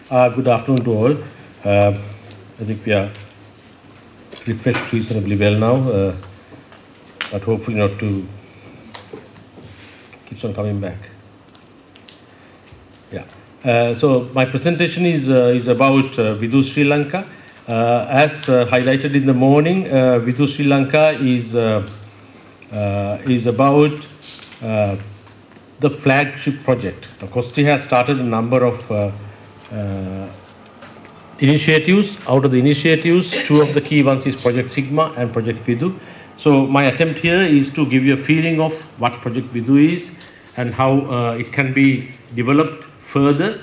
Good afternoon to all. I think we are refreshed reasonably well now, but hopefully not to keeps on coming back. Yeah. So my presentation is about VIDU Sri Lanka. As highlighted in the morning, VIDU Sri Lanka is about the flagship project. COSTI has started a number of initiatives. Out of the initiatives, two of the key ones is Project Sigma and Project VIDU. So my attempt here is to give you a feeling of what Project VIDU is and how it can be developed further.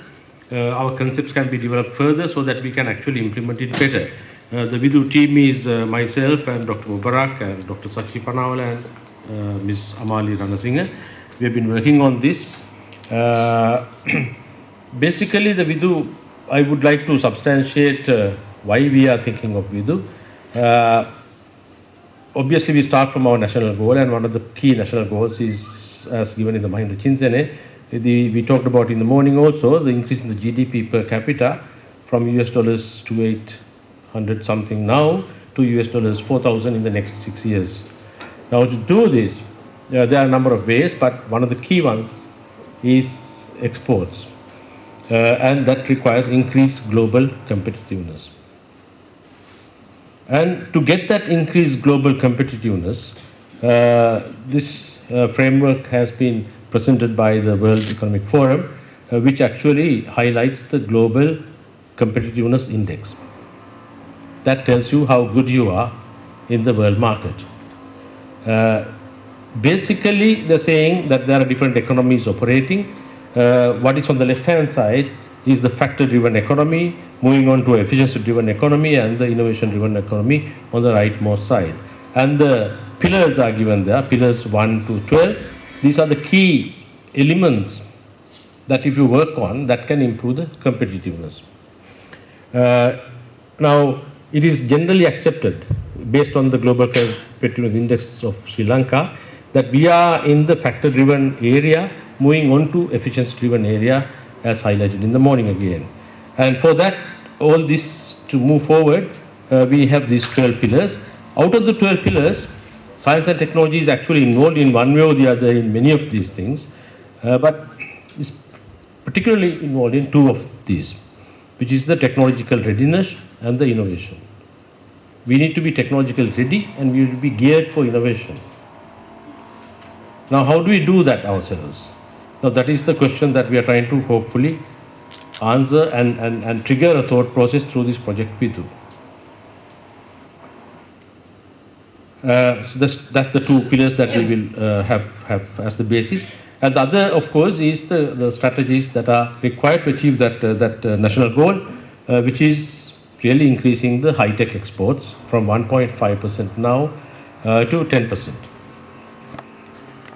Our concepts can be developed further so that we can actually implement it better. The VIDU team is myself and Dr. Mubarak and Dr. Sachi Panawala and Ms. Amali Ranasinghe. We have been working on this. Basically, the VIDU, I would like to substantiate why we are thinking of VIDU. Obviously, we start from our national goal, and one of the key national goals is, as given in the Mahinda Chintane, we talked about in the morning also, the increase in the GDP per capita from US dollars to 800 something now to US dollars 4,000 in the next 6 years. Now, to do this, there are a number of ways, but one of the key ones is exports. And that requires increased global competitiveness. And to get that increased global competitiveness, this framework has been presented by the World Economic Forum, which actually highlights the Global Competitiveness Index. That tells you how good you are in the world market. Basically, they're saying that there are different economies operating. What is on the left-hand side is the factor-driven economy, moving on to efficiency-driven economy and the innovation-driven economy on the rightmost side. And the pillars are given there, pillars 1 to 12. These are the key elements that if you work on, that can improve the competitiveness. Now, it is generally accepted, based on the Global Competitiveness Index of Sri Lanka, that we are in the factor-driven area, moving on to efficiency-driven area, as highlighted in the morning again. And for that, all this to move forward, we have these 12 pillars. Out of the 12 pillars, science and technology is actually involved in one way or the other in many of these things, but is particularly involved in two of these, which is the technological readiness and the innovation. We need to be technological ready and we will be geared for innovation. Now, how do we do that ourselves? Now, that is the question that we are trying to hopefully answer and trigger a thought process through this Project VIDU. So that's the two pillars that we will have as the basis. And the other, of course, is the strategies that are required to achieve that national goal, which is really increasing the high-tech exports from 1.5% now to 10%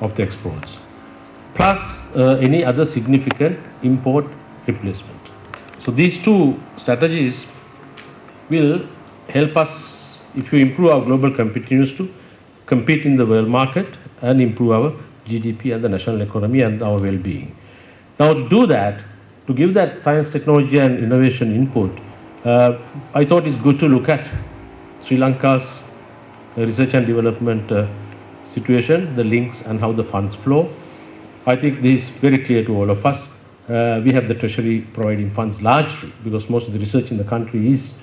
of the exports, plus any other significant import replacement. So these two strategies will help us, if you improve our global competitiveness, to compete in the world market and improve our GDP and the national economy and our well-being. Now, to do that, to give that science, technology and innovation input, I thought it's good to look at Sri Lanka's research and development situation, the links and how the funds flow. I think this is very clear to all of us. We have the Treasury providing funds largely because most of the research in the country is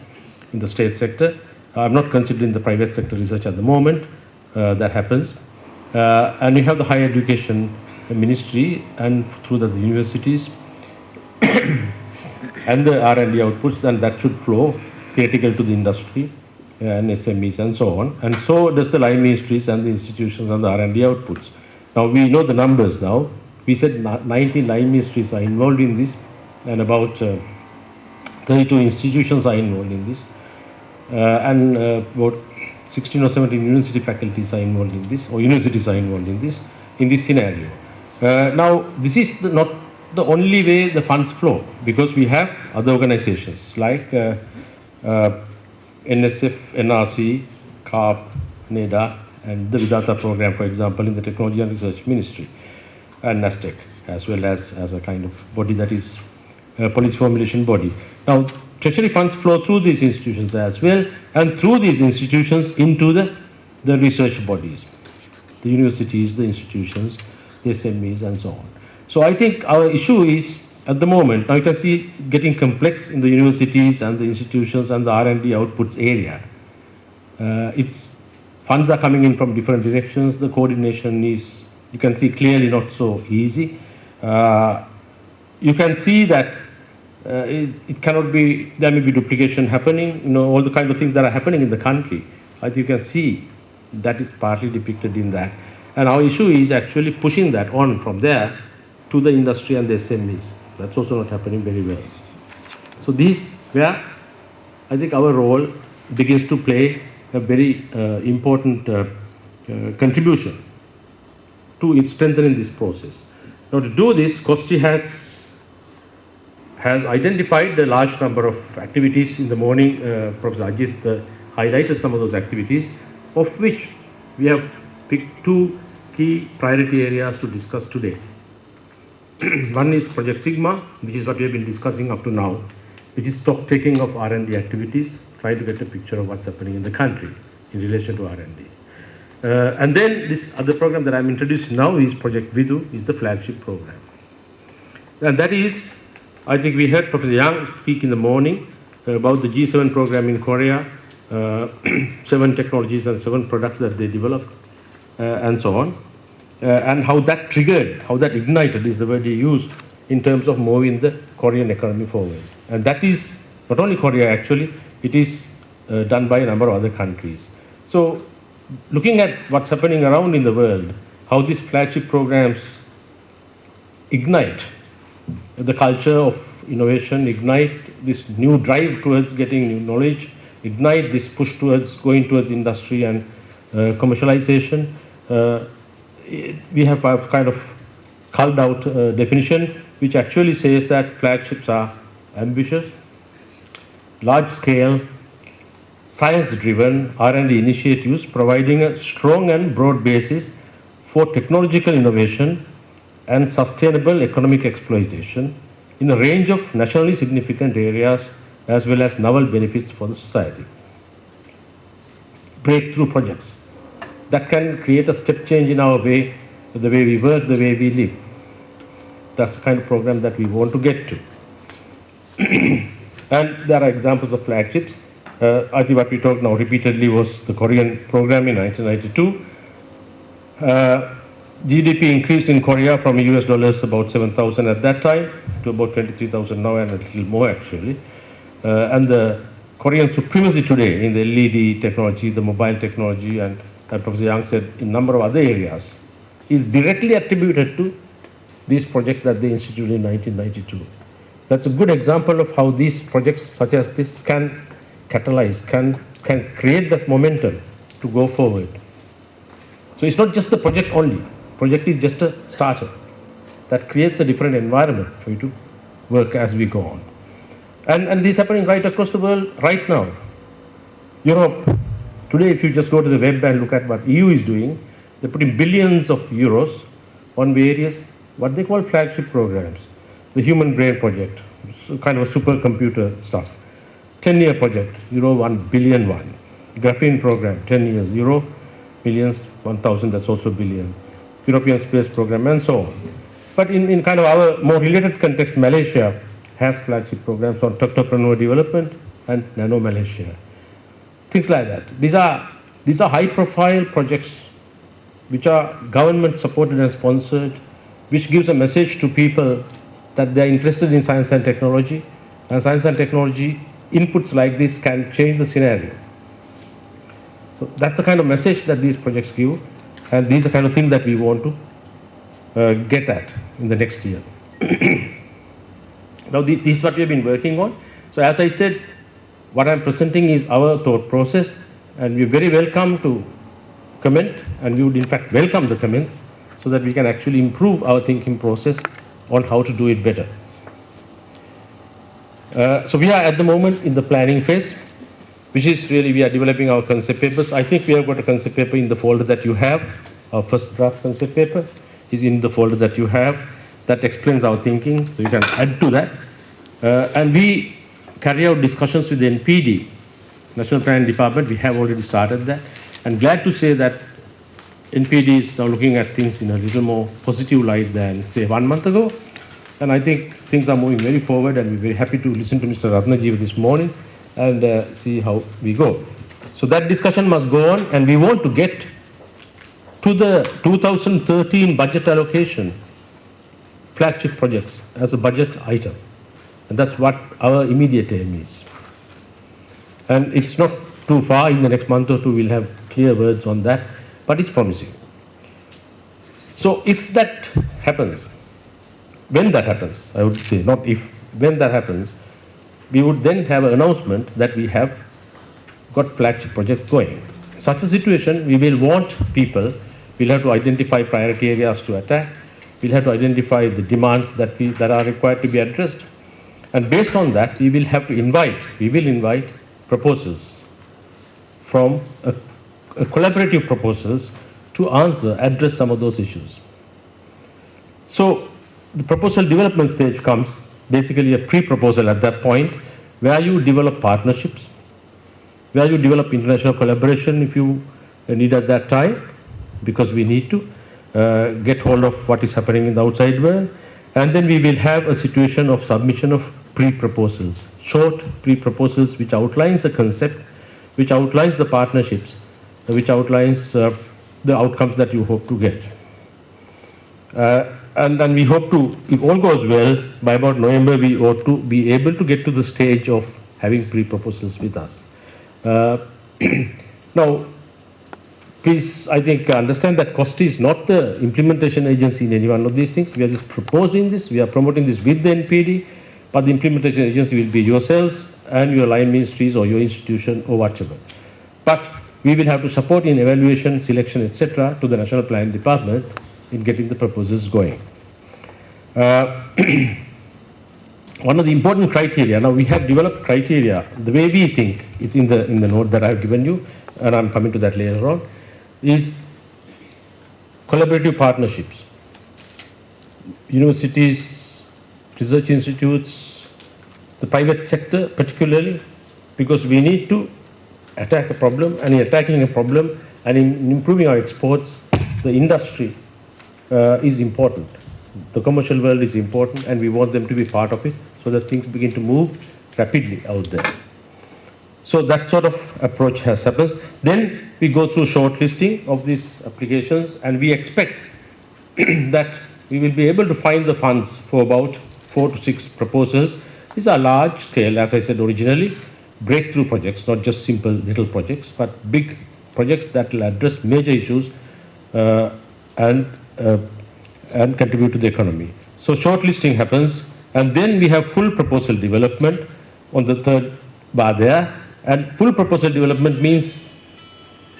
in the state sector. I'm not considering the private sector research at the moment. That happens. And we have the higher education ministry and through the universities and the R&D outputs, then that should flow critical to the industry and SMEs and so on. And so does the line ministries and the institutions and the R&D outputs. Now, we know the numbers now. We said 19 line ministries are involved in this and about 32 institutions are involved in this. And about 16 or 17 university faculties are involved in this, or universities are involved in this scenario. Now, this is not the only way the funds flow, because we have other organizations like NSF, NRC, CARP, NEDA, and the Vidata program, for example, in the Technology and Research Ministry, and NASTEC. as well as a kind of body that is a policy formulation body. Now, treasury funds flow through these institutions as well, and through these institutions into the research bodies, the universities, the institutions, the SMEs, and so on. So I think our issue is, at the moment, now you can see getting complex in the universities and the institutions and the R&D outputs area. Its funds are coming in from different directions. The coordination is, you can see clearly, not so easy. You can see that it cannot be, there may be duplication happening, you know, all the kind of things that are happening in the country. I think you can see that is partly depicted in that. And our issue is actually pushing that on from there to the industry and the SMEs. That's also not happening very well. So this, where I think our role begins to play a very important contribution to strengthening this process. Now, to do this, COSTI has identified a large number of activities. In the morning, Professor Ajit highlighted some of those activities, of which we have picked two key priority areas to discuss today. One is Project Sigma, which is what we have been discussing up to now, which is stock taking of R&D activities, trying to get a picture of what's happening in the country in relation to R&D. And then this other program that I'm introducing now is Project VIDU, is the flagship program. And that is, I think we heard Professor Yang speak in the morning about the G7 program in Korea, 7 technologies and 7 products that they developed, and so on. And how that triggered, how that ignited is the word he used in terms of moving the Korean economy forward. And that is not only Korea actually, it is done by a number of other countries. So looking at what's happening around in the world, how these flagship programs ignite the culture of innovation, ignite this new drive towards getting new knowledge, ignite this push towards going towards industry and commercialization. We have a kind of culled out definition which actually says that flagships are ambitious, large scale, science-driven R&D initiatives providing a strong and broad basis for technological innovation and sustainable economic exploitation in a range of nationally significant areas as well as novel benefits for the society. Breakthrough projects that can create a step change in our way, the way we work, the way we live. That's the kind of program that we want to get to. And there are examples of flagships. I think what we talked now repeatedly was the Korean program in 1992. GDP increased in Korea from US dollars about 7,000 at that time to about 23,000 now, and a little more actually. And the Korean supremacy today in the LED technology, the mobile technology, and Professor Yang said in a number of other areas, is directly attributed to these projects that they instituted in 1992. That's a good example of how these projects such as this can catalyze, can create that momentum to go forward. So it's not just the project only. Project is just a starter that creates a different environment for you to work as we go on. And this is happening right across the world right now. Europe, today if you just go to the web and look at what EU is doing, they're putting billions of euros on various, what they call flagship programs. The Human Brain Project, so kind of a supercomputer stuff. 10-year project, euro 1 billion one. Graphene program, 10 years, euro millions, 1,000, that's also billion. European Space Program, and so on. But in kind of our more related context, Malaysia has flagship programs on entrepreneur development and Nano Malaysia. Things like that. These are high-profile projects which are government-supported and sponsored, which gives a message to people that they are interested in science and technology inputs like this can change the scenario. So that's the kind of message that these projects give, and these are the kind of thing that we want to get at in the next year. Now this is what we have been working on. So as I said, what I'm presenting is our thought process, and we're very welcome to comment, and we would in fact welcome the comments so that we can actually improve our thinking process on how to do it better. So we are at the moment in the planning phase, which is really we are developing our concept papers. I think we have got a concept paper in the folder that you have. Our first draft concept paper is in the folder that you have. that explains our thinking, so you can add to that. And we carry out discussions with the NPD, National Planning Department. We have already started that. And glad to say that NPD is now looking at things in a little more positive light than, say, 1 month ago. And I think things are moving very forward, and we're very happy to listen to Mr. Ratnajiv this morning and see how we go. So that discussion must go on, and we want to get to the 2013 budget allocation, flagship projects as a budget item. And that's what our immediate aim is. And it's not too far. In the next month or two, we'll have clear words on that, but it's promising. So if that happens, when that happens, I would say, not if, when that happens, we would then have an announcement that we have got flagship project going. In such a situation, we will want people, we'll have to identify priority areas to attack, we'll have to identify the demands that are required to be addressed, and based on that, we will invite proposals from a collaborative proposals to address some of those issues. So the proposal development stage comes basically a pre-proposal at that point, where you develop partnerships, where you develop international collaboration if you need at that time, because we need to get hold of what is happening in the outside world. And then we will have a situation of submission of pre-proposals, short pre-proposals which outlines the concept, which outlines the partnerships, which outlines the outcomes that you hope to get. And then we hope to, if all goes well, by about November we ought to be able to get to the stage of having pre-proposals with us. Now, please, I think, understand that COSTI is not the implementation agency in any one of these things. We are just proposing this, we are promoting this with the NPD, but the implementation agency will be yourselves and your line ministries or your institution or whatever. But we will have to support in evaluation, selection, etc. to the National Planning Department in getting the proposals going. One of the important criteria, now we have developed criteria, the way we think, it's in the note that I have given you, and I'm coming to that later on, is collaborative partnerships. Universities, research institutes, the private sector particularly, because we need to attack a problem, and in attacking a problem and in improving our exports, the industry is important. The commercial world is important, and we want them to be part of it so that things begin to move rapidly out there. So that sort of approach has happened. Then we go through shortlisting of these applications, and we expect that we will be able to find the funds for about 4 to 6 proposals. These are large scale, as I said originally, breakthrough projects, not just simple little projects, but big projects that will address major issues and contribute to the economy. So shortlisting happens, and then we have full proposal development on the third bar there. And full proposal development means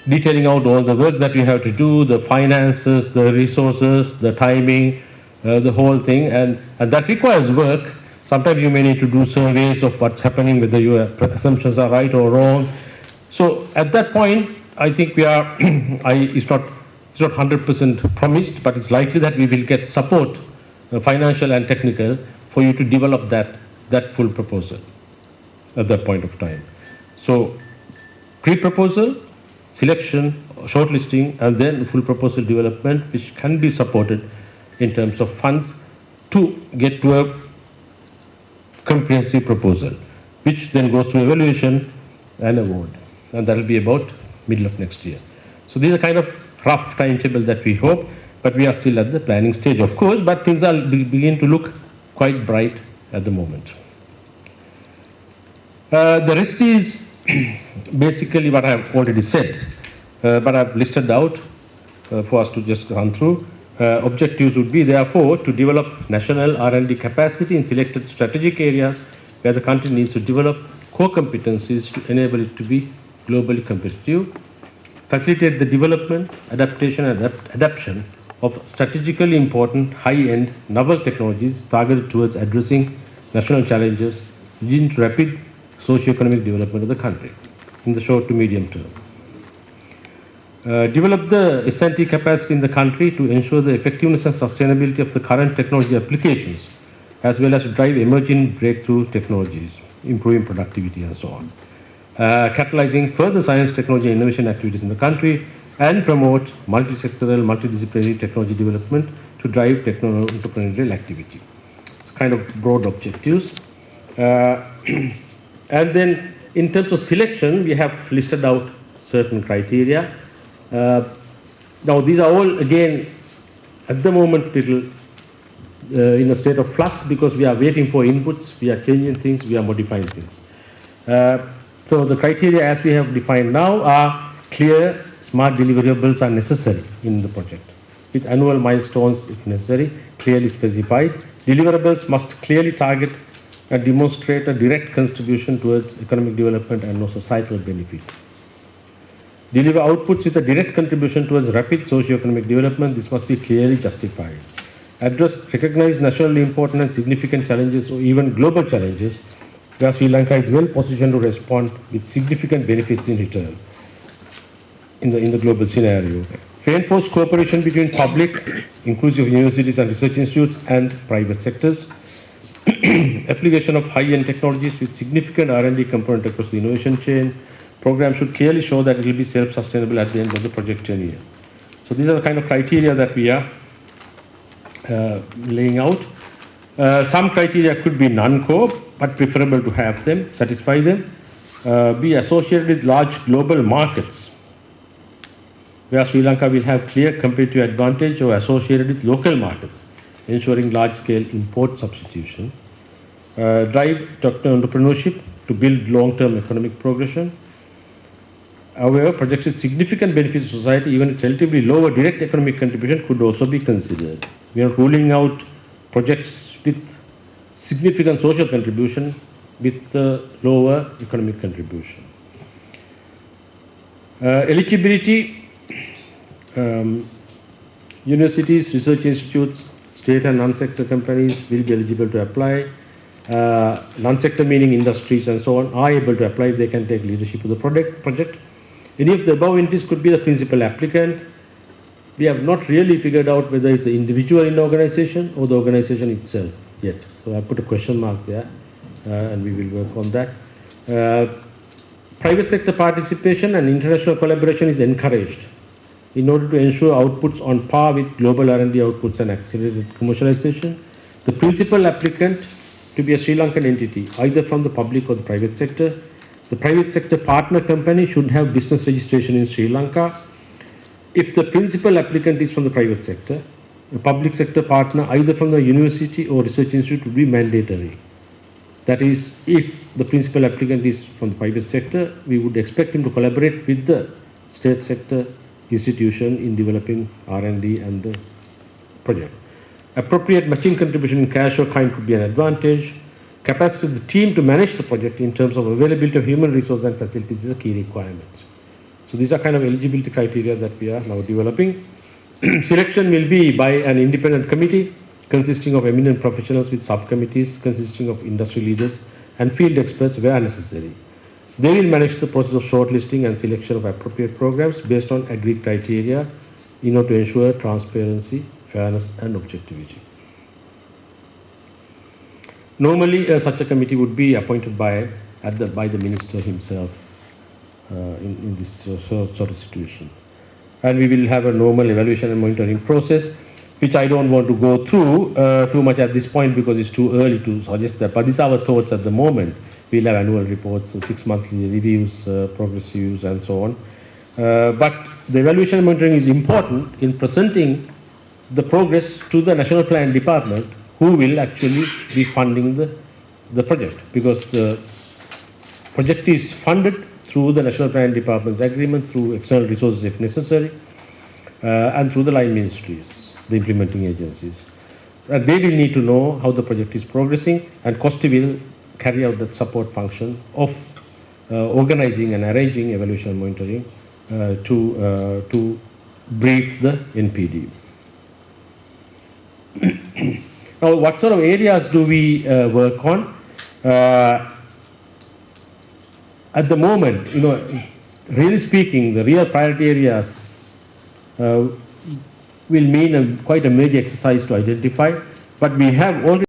detailing out all the work that we have to do, the finances, the resources, the timing, the whole thing, and that requires work. Sometimes you may need to do surveys of what's happening, whether your assumptions are right or wrong. So at that point, I think we are, it's not 100% promised, but it's likely that we will get support, financial and technical, for you to develop that full proposal at that point of time. So pre-proposal, selection, shortlisting, and then full proposal development, which can be supported in terms of funds to get to a comprehensive proposal, which then goes through evaluation and award. And that will be about middle of next year. So these are kind of rough timetable that we hope, but we are still at the planning stage, of course, but things are begin to look quite bright at the moment. The rest is basically what I have already said, but I've listed out for us to just run through. Objectives would be, therefore, to develop national R&D capacity in selected strategic areas where the country needs to develop core competencies to enable it to be globally competitive, facilitate the development, adaptation and adoption of strategically important high-end novel technologies targeted towards addressing national challenges leading to rapid socio-economic development of the country in the short to medium term. Develop the S&T capacity in the country to ensure the effectiveness and sustainability of the current technology applications, as well as to drive emerging breakthrough technologies, improving productivity and so on. Catalyzing further science, technology, and innovation activities in the country, and promote multi-sectoral, multidisciplinary technology development to drive entrepreneurial activity. It's kind of broad objectives. And then in terms of selection, we have listed out certain criteria. Now these are all again at the moment little in a state of flux because we are waiting for inputs, we are changing things, we are modifying things. So the criteria as we have defined now are clear, smart deliverables are necessary in the project, with annual milestones if necessary, clearly specified. Deliverables must clearly target and demonstrate a direct contribution towards economic development and no societal benefit. Deliver outputs with a direct contribution towards rapid socio-economic development. This must be clearly justified. Recognize nationally important and significant challenges or even global challenges where Sri Lanka is well positioned to respond with significant benefits in return in the global scenario. Reinforce cooperation between public, inclusive universities and research institutes and private sectors. Application of high-end technologies with significant R&D component across the innovation chain. Program should clearly show that it will be self-sustainable at the end of the project tenure. So these are the kind of criteria that we are laying out. Some criteria could be non-core, but preferable to have them, satisfy them. Be associated with large global markets, where Sri Lanka will have clear competitive advantage or associated with local markets, ensuring large-scale import substitution. Drive entrepreneurship to build long-term economic progression. However, projects with significant benefit to society, even with relatively lower direct economic contribution, could also be considered. We are ruling out projects with significant social contribution with lower economic contribution. Eligibility, universities, research institutes, state and non-sector companies will be eligible to apply. Non-sector meaning industries and so on are able to apply if they can take leadership of the project. Any of the above entities could be the principal applicant. We have not really figured out whether it's the individual in the organization or the organization itself yet. So I put a question mark there and we will work on that. Private sector participation and international collaboration is encouraged in order to ensure outputs on par with global R&D outputs and accelerated commercialization. The principal applicant to be a Sri Lankan entity, either from the public or the private sector. The private sector partner company should have business registration in Sri Lanka. If the principal applicant is from the private sector, the public sector partner either from the university or research institute would be mandatory. That is, if the principal applicant is from the private sector, we would expect him to collaborate with the state sector institution in developing R&D and the project. Appropriate matching contribution in cash or kind could be an advantage. Capacity of the team to manage the project in terms of availability of human resources and facilities is a key requirement. So these are kind of eligibility criteria that we are now developing. Selection will be by an independent committee consisting of eminent professionals with subcommittees consisting of industry leaders and field experts where necessary. They will manage the process of shortlisting and selection of appropriate programs based on agreed criteria in order to ensure transparency, fairness and objectivity. Normally, such a committee would be appointed by the minister himself in this sort of situation. And we will have a normal evaluation and monitoring process, which I don't want to go through too much at this point because it's too early to suggest that. But these are our thoughts at the moment. We'll have annual reports, 6 monthly reviews, progress reviews, and so on. But the evaluation and monitoring is important in presenting the progress to the National Plan Department, who will actually be funding the project, because the project is funded through the National Plan Department's agreement, through external resources if necessary, and through the line ministries, the implementing agencies. They will need to know how the project is progressing, and COSTI will carry out that support function of organizing and arranging evaluation and monitoring to brief the NPD. Now, what sort of areas do we work on? At the moment, really speaking, the real priority areas will mean quite a major exercise to identify, but we have already